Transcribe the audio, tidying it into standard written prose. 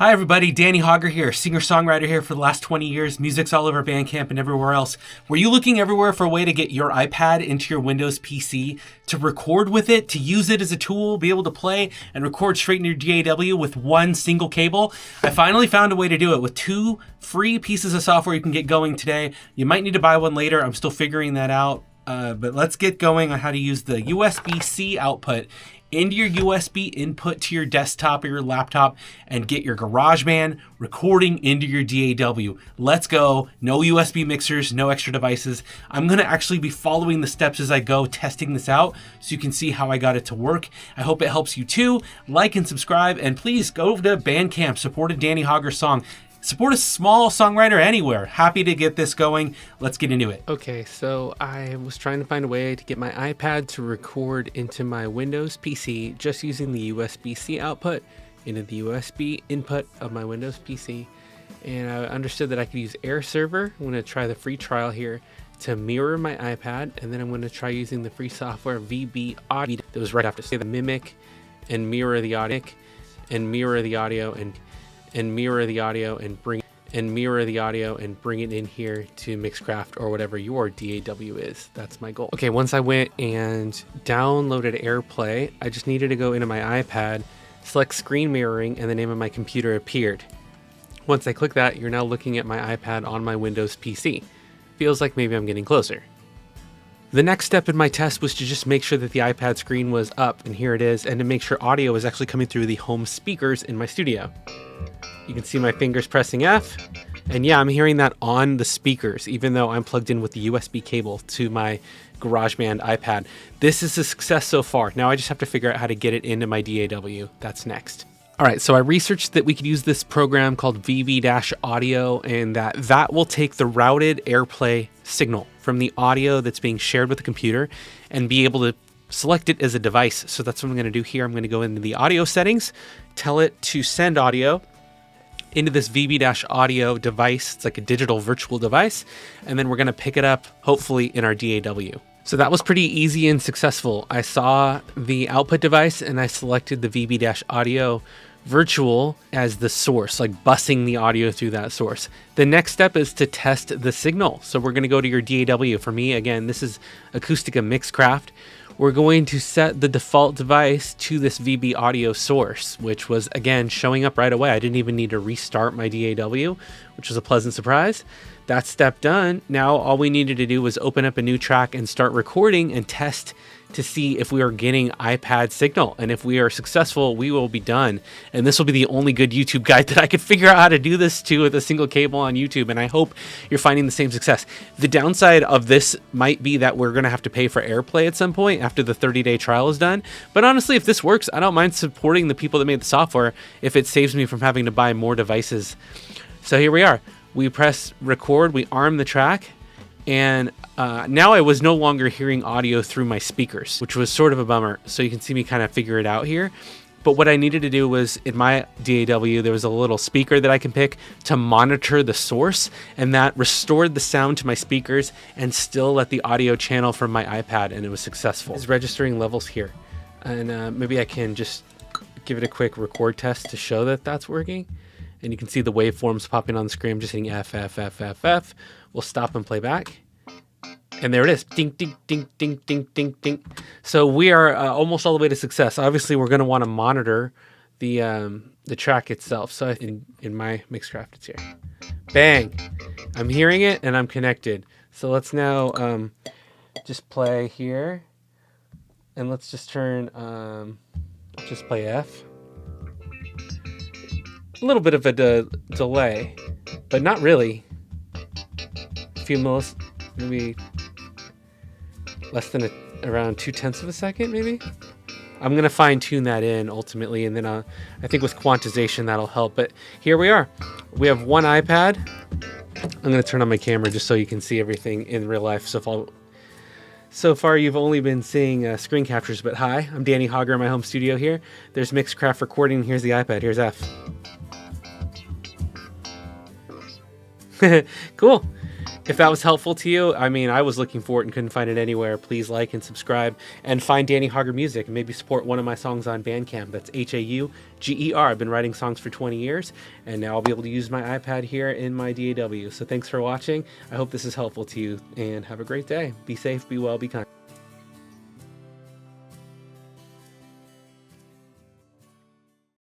Hi everybody, Danny Hauger here, singer-songwriter here for the last 20 years, music's all over Bandcamp and everywhere else. Were you looking everywhere for a way to get your iPad into your Windows PC, to record with it, to use it as a tool, be able to play and record straight in your DAW with one single cable? I finally found a way to do it with 2 free pieces of software you can get going today. You might need to buy one later, I'm still figuring that out. But let's get going on how to use the USB-C output into your USB input to your desktop or your laptop and get your GarageBand recording into your DAW. Let's go. No USB mixers, no extra devices. I'm going to actually be following the steps as I go, testing this out so you can see how I got it to work. I hope it helps you too. Like and subscribe, and please go to Bandcamp, support a Danny Hauger song. Support a small songwriter anywhere. Happy to get this going. Let's get into it. Okay, so I was trying to find a way to get my iPad to record into my Windows PC just using the USB-C output into the USB input of my Windows PC. And I understood that I could use Air Server. I'm going to try the free trial here to mirror my iPad, and then I'm going to try using the free software VB Audio that was right after. Say the mimic and mirror the audio and mirror the audio and mirror the audio and bring it in here to Mixcraft or whatever your DAW is. That's my goal. Okay, once I went and downloaded AirPlay, I just needed to go into my iPad, select screen mirroring, and the name of my computer appeared. Once I click that, you're now looking at my iPad on my Windows PC. Feels like maybe I'm getting closer. The next step in my test was to just make sure that the iPad screen was up, and here it is, and to make sure audio was actually coming through the home speakers in my studio. You can see my fingers pressing F, and yeah, I'm hearing that on the speakers, even though I'm plugged in with the USB cable to my GarageBand iPad. This is a success so far. Now I just have to figure out how to get it into my DAW. That's next. All right, so I researched that we could use this program called VB-Audio, and that will take the routed AirPlay signal from the audio that's being shared with the computer and be able to select it as a device. So that's what I'm going to do here. I'm going to go into the audio settings, tell it to send audio into this VB-Audio device. It's like a digital virtual device, and then we're going to pick it up hopefully in our DAW. So that was pretty easy and successful. I saw the output device and I selected the VB-Audio virtual as the source, like busing the audio through that source. The next step is to test the signal. So we're going to go to your DAW. For me, again, this is Acoustica Mixcraft. We're going to set the default device to this VB audio source, which was, again, showing up right away. I didn't even need to restart my DAW, which was a pleasant surprise. That step done. Now all we needed to do was open up a new track and start recording and test to see if we are getting iPad signal. And if we are successful, we will be done. And this will be the only good YouTube guide that I could figure out how to do this to with a single cable on YouTube. And I hope you're finding the same success. The downside of this might be that we're going to have to pay for AirPlay at some point after the 30-day trial is done. But honestly, if this works, I don't mind supporting the people that made the software if it saves me from having to buy more devices. So here we are. We press record, we arm the track, and now I was no longer hearing audio through my speakers, which was sort of a bummer. So you can see me kind of figure it out here. But what I needed to do was, in my DAW, there was a little speaker that I can pick to monitor the source, and that restored the sound to my speakers and still let the audio channel from my iPad, and it was successful. It's registering levels here. And maybe I can just give it a quick record test to show that that's working. And you can see the waveforms popping on the screen. I'm just hitting F, F, F, F, F. We'll stop and play back. And there it is. Ding, ding, ding, ding, ding, ding, ding. So we are almost all the way to success. Obviously, we're going to want to monitor the track itself. So in my Mixcraft, it's here. Bang. I'm hearing it and I'm connected. So let's now just play here. And let's just turn, just play F. A little bit of a delay, but not really. A few maybe less than around 0.2 of a second, maybe. I'm gonna fine tune that in ultimately, and then I think with quantization that'll help. But here we are. We have one iPad. I'm gonna turn on my camera just so you can see everything in real life. So far, you've only been seeing screen captures, but hi, I'm Danny Hauger in my home studio here. There's Mixcraft recording. Here's the iPad. Here's F. Cool. If that was helpful to you, I mean, I was looking for it and couldn't find it anywhere. Please like and subscribe and find Danny Hauger music and maybe support one of my songs on Bandcamp. That's Hauger. I've been writing songs for 20 years and now I'll be able to use my iPad here in my DAW. So thanks for watching. I hope this is helpful to you and have a great day. Be safe, be well, be kind.